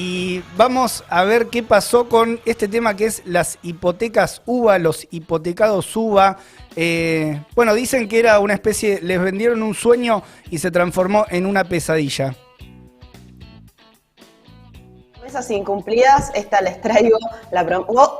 Y vamos a ver qué pasó con este tema que es las hipotecas UVA, los hipotecados UVA. Bueno, dicen que era una especie, les vendieron un sueño y se transformó en una pesadilla. Promesas incumplidas, esta les traigo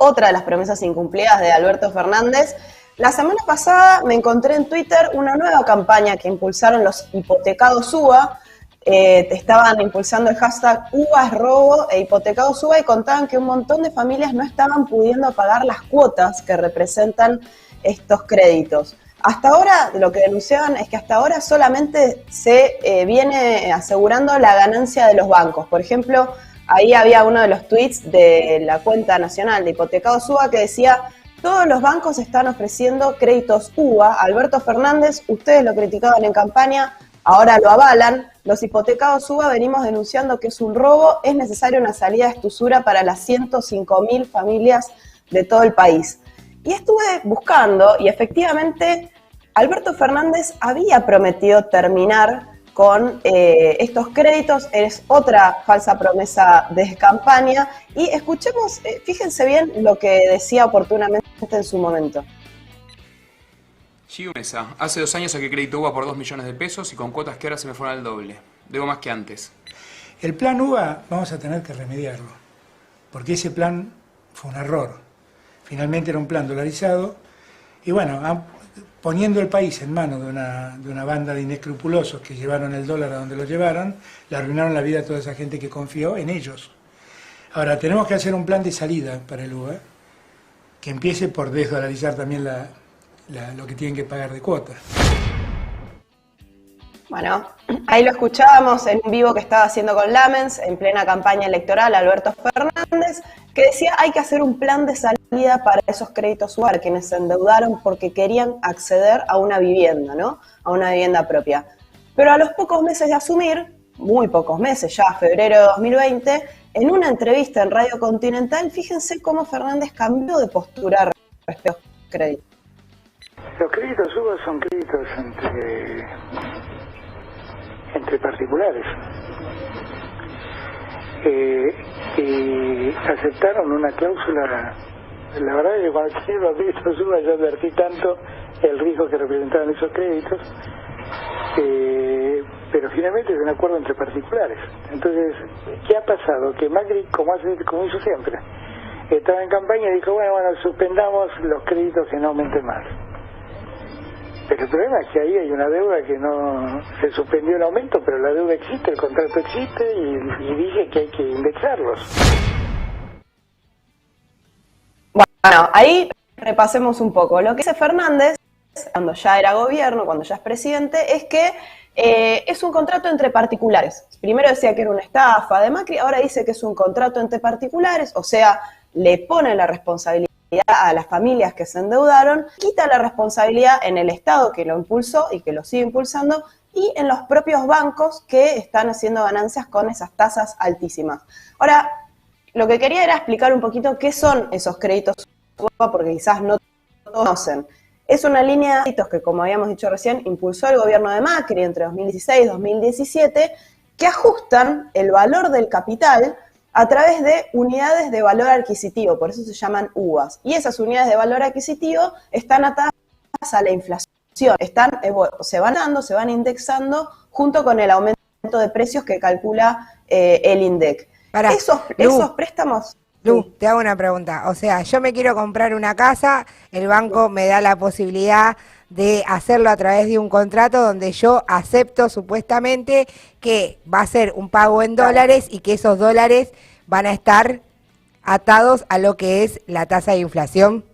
otra de las promesas incumplidas de Alberto Fernández. La semana pasada me encontré en Twitter una nueva campaña que impulsaron los hipotecados UVA. Estaban impulsando el hashtag UVA es robo e hipotecados UVA y contaban que un montón de familias no estaban pudiendo pagar las cuotas que representan estos créditos. Hasta ahora, lo que denunciaban es que hasta ahora solamente se viene asegurando la ganancia de los bancos. Por ejemplo, ahí había uno de los tweets de la cuenta nacional de hipotecados UVA que decía: todos los bancos están ofreciendo créditos UVA. Alberto Fernández, ustedes lo criticaban en campaña, ahora lo avalan. Los hipotecados UVA venimos denunciando que es un robo, es necesaria una salida de estusura para las 105.000 familias de todo el país. Y estuve buscando y efectivamente Alberto Fernández había prometido terminar con estos créditos, es otra falsa promesa de campaña. Y escuchemos, fíjense bien lo que decía oportunamente en su momento. Gio Mesa, hace 2 años saqué crédito UVA por 2 millones de pesos y con cuotas que ahora se me fueron al doble. Debo más que antes. El plan UVA vamos a tener que remediarlo, porque ese plan fue un error. Finalmente era un plan dolarizado y bueno, poniendo el país en manos de una banda de inescrupulosos que llevaron el dólar a donde lo llevaron, le arruinaron la vida a toda esa gente que confió en ellos. Ahora, tenemos que hacer un plan de salida para el UVA, que empiece por desdolarizar también lo que tienen que pagar de cuota. Bueno, ahí lo escuchábamos en un vivo que estaba haciendo con Lamens en plena campaña electoral, Alberto Fernández, que decía hay que hacer un plan de salida para esos créditos UVA, quienes se endeudaron porque querían acceder a una vivienda, ¿no? A una vivienda propia. Pero a los pocos meses de asumir, muy pocos meses, ya febrero de 2020, en una entrevista en Radio Continental, fíjense cómo Fernández cambió de postura respecto a los créditos. Los créditos UVA son créditos entre particulares. Y aceptaron una cláusula. La verdad es que cuando hicieron los créditos UVA yo advertí tanto el riesgo que representaban esos créditos, pero finalmente es un acuerdo entre particulares. Entonces, ¿qué ha pasado? Que Macri, como hizo siempre, estaba en campaña y dijo, bueno, suspendamos los créditos que no aumenten más. Pero el problema es que ahí hay una deuda que no se suspendió el aumento, pero la deuda existe, el contrato existe y dice que hay que indexarlos. Bueno, ahí repasemos un poco. Lo que dice Fernández, cuando ya era gobierno, cuando ya es presidente, es que es un contrato entre particulares. Primero decía que era una estafa de Macri, ahora dice que es un contrato entre particulares, o sea, le pone la responsabilidad a las familias que se endeudaron, quita la responsabilidad en el Estado que lo impulsó y que lo sigue impulsando y en los propios bancos que están haciendo ganancias con esas tasas altísimas. Ahora, lo que quería era explicar un poquito qué son esos créditos UVA, porque quizás no conocen. Es una línea de créditos que, como habíamos dicho recién, impulsó el gobierno de Macri entre 2016 y 2017, que ajustan el valor del capital a través de unidades de valor adquisitivo, por eso se llaman UVAs. Y esas unidades de valor adquisitivo están atadas a la inflación, se van dando, se van indexando junto con el aumento de precios que calcula el INDEC. Esos préstamos... Lu, te hago una pregunta. O sea, yo me quiero comprar una casa, el banco me da la posibilidad de hacerlo a través de un contrato donde yo acepto supuestamente que va a ser un pago en dólares y que esos dólares van a estar atados a lo que es la tasa de inflación.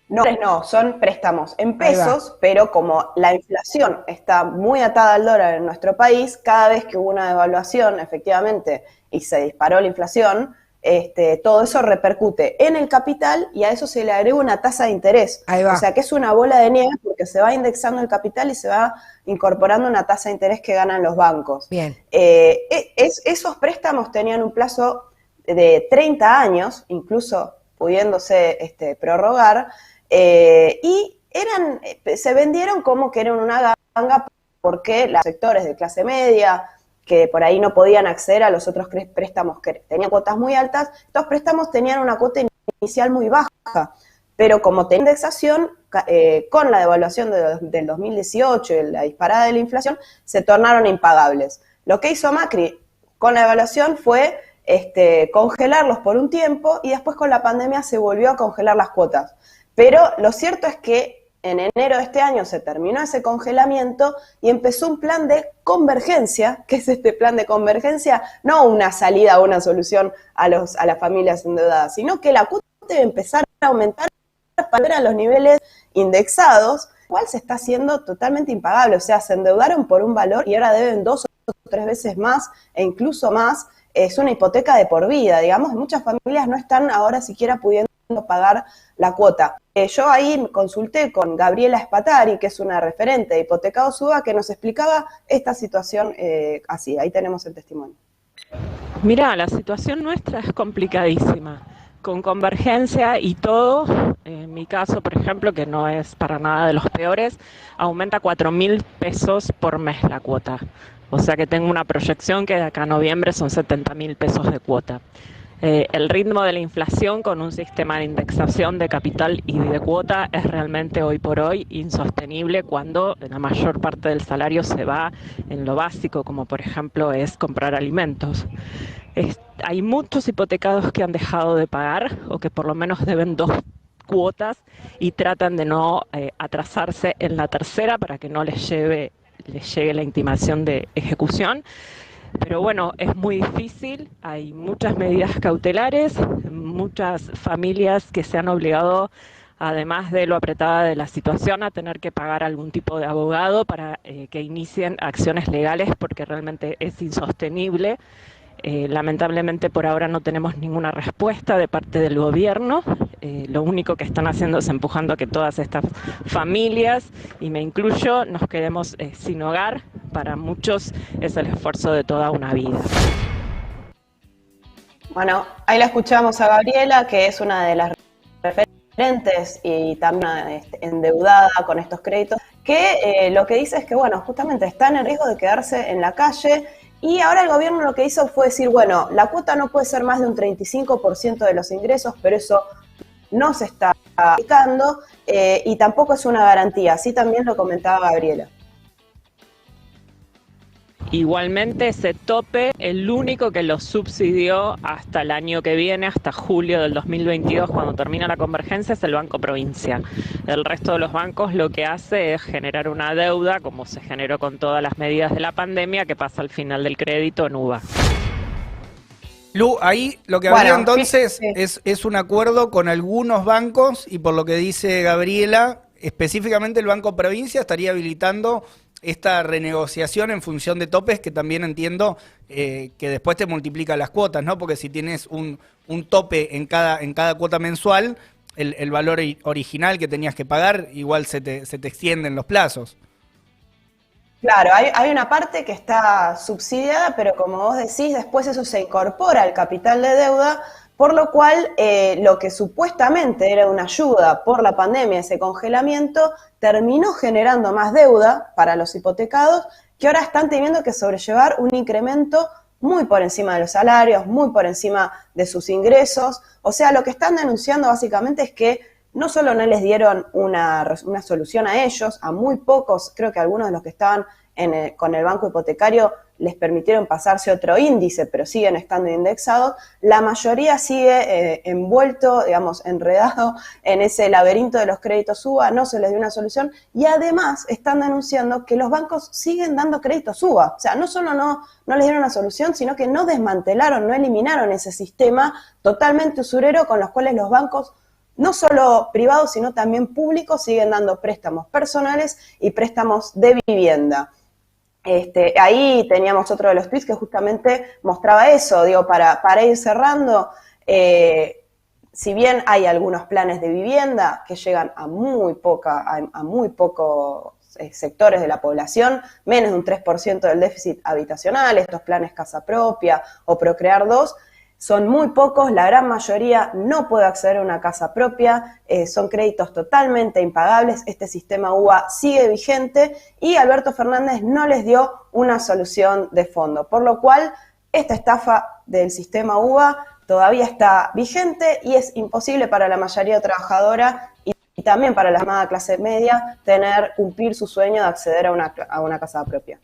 No, son préstamos en pesos, pero como la inflación está muy atada al dólar en nuestro país, cada vez que hubo una devaluación, efectivamente, y se disparó la inflación, todo eso repercute en el capital y a eso se le agrega una tasa de interés. O sea que es una bola de nieve porque se va indexando el capital y se va incorporando una tasa de interés que ganan los bancos. Bien. Esos préstamos tenían un plazo de 30 años, incluso pudiéndose prorrogar, y se vendieron como que eran una ganga porque los sectores de clase media que por ahí no podían acceder a los otros préstamos que tenían cuotas muy altas, estos préstamos tenían una cuota inicial muy baja, pero como tenía indexación, con la devaluación del 2018 y la disparada de la inflación, se tornaron impagables. Lo que hizo Macri con la devaluación fue congelarlos por un tiempo y después con la pandemia se volvió a congelar las cuotas. Pero lo cierto es que en enero de este año se terminó ese congelamiento y empezó un plan de convergencia. ¿Qué es este plan de convergencia? No una salida o una solución a las familias endeudadas, sino que la cuota debe empezar a aumentar para ver a los niveles indexados, cual se está haciendo totalmente impagable. O sea, se endeudaron por un valor y ahora deben 2 o 3 veces más e incluso más. Es una hipoteca de por vida, digamos. Muchas familias no están ahora siquiera pudiendo pagar la cuota. Yo ahí consulté con Gabriela Spatari, que es una referente de Hipotecados UBA, que nos explicaba esta situación así. Ahí tenemos el testimonio. Mira, la situación nuestra es complicadísima, con convergencia y todo. En mi caso, por ejemplo, que no es para nada de los peores, aumenta 4.000 pesos por mes la cuota. O sea que tengo una proyección que de acá a noviembre son 70.000 pesos de cuota. El ritmo de la inflación con un sistema de indexación de capital y de cuota es realmente hoy por hoy insostenible cuando la mayor parte del salario se va en lo básico, como por ejemplo es comprar alimentos. Hay muchos hipotecados que han dejado de pagar o que por lo menos deben 2 cuotas y tratan de no atrasarse en la tercera para que no les llegue la intimación de ejecución. Pero bueno, es muy difícil, hay muchas medidas cautelares, muchas familias que se han obligado, además de lo apretada de la situación, a tener que pagar algún tipo de abogado para que inicien acciones legales porque realmente es insostenible. Lamentablemente por ahora no tenemos ninguna respuesta de parte del gobierno. Lo único que están haciendo es empujando a que todas estas familias, y me incluyo, nos quedemos sin hogar. Para muchos es el esfuerzo de toda una vida. Bueno, ahí la escuchamos a Gabriela, que es una de las referentes y también endeudada con estos créditos, que lo que dice es que, bueno, justamente están en riesgo de quedarse en la calle. Y ahora el gobierno lo que hizo fue decir, bueno, la cuota no puede ser más de un 35% de los ingresos, pero eso no se está aplicando y tampoco es una garantía. Así también lo comentaba Gabriela. Igualmente ese tope, el único que lo subsidió hasta el año que viene, hasta julio del 2022, cuando termina la convergencia, es el Banco Provincia. El resto de los bancos lo que hace es generar una deuda, como se generó con todas las medidas de la pandemia, que pasa al final del crédito en UVA. Lu, ahí lo que habría entonces es un acuerdo con algunos bancos y por lo que dice Gabriela, específicamente el Banco Provincia estaría habilitando esta renegociación en función de topes que también entiendo que después te multiplica las cuotas, ¿no? Porque si tienes un tope en cada cuota mensual, el valor original que tenías que pagar igual se te extienden los plazos. Claro, hay una parte que está subsidiada, pero como vos decís, después eso se incorpora al capital de deuda, por lo cual lo que supuestamente era una ayuda por la pandemia, ese congelamiento, terminó generando más deuda para los hipotecados que ahora están teniendo que sobrellevar un incremento muy por encima de los salarios, muy por encima de sus ingresos. O sea, lo que están denunciando básicamente es que no solo no les dieron una solución a ellos, a muy pocos, creo que algunos de los que estaban con el banco hipotecario les permitieron pasarse otro índice, pero siguen estando indexados. La mayoría sigue envuelto, digamos, enredado en ese laberinto de los créditos UBA, no se les dio una solución y además están denunciando que los bancos siguen dando créditos UBA. O sea, no solo no les dieron una solución, sino que no desmantelaron, no eliminaron ese sistema totalmente usurero con los cuales los bancos, no solo privados, sino también públicos, siguen dando préstamos personales y préstamos de vivienda. Ahí teníamos otro de los tweets que justamente mostraba eso, digo, para ir cerrando, si bien hay algunos planes de vivienda que llegan a muy pocos sectores de la población, menos de un 3% del déficit habitacional, estos planes Casa Propia o Procrear 2, son muy pocos, la gran mayoría no puede acceder a una casa propia, son créditos totalmente impagables, este sistema UBA sigue vigente y Alberto Fernández no les dio una solución de fondo. Por lo cual, esta estafa del sistema UBA todavía está vigente y es imposible para la mayoría trabajadora y también para la llamada clase media cumplir su sueño de acceder a una casa propia.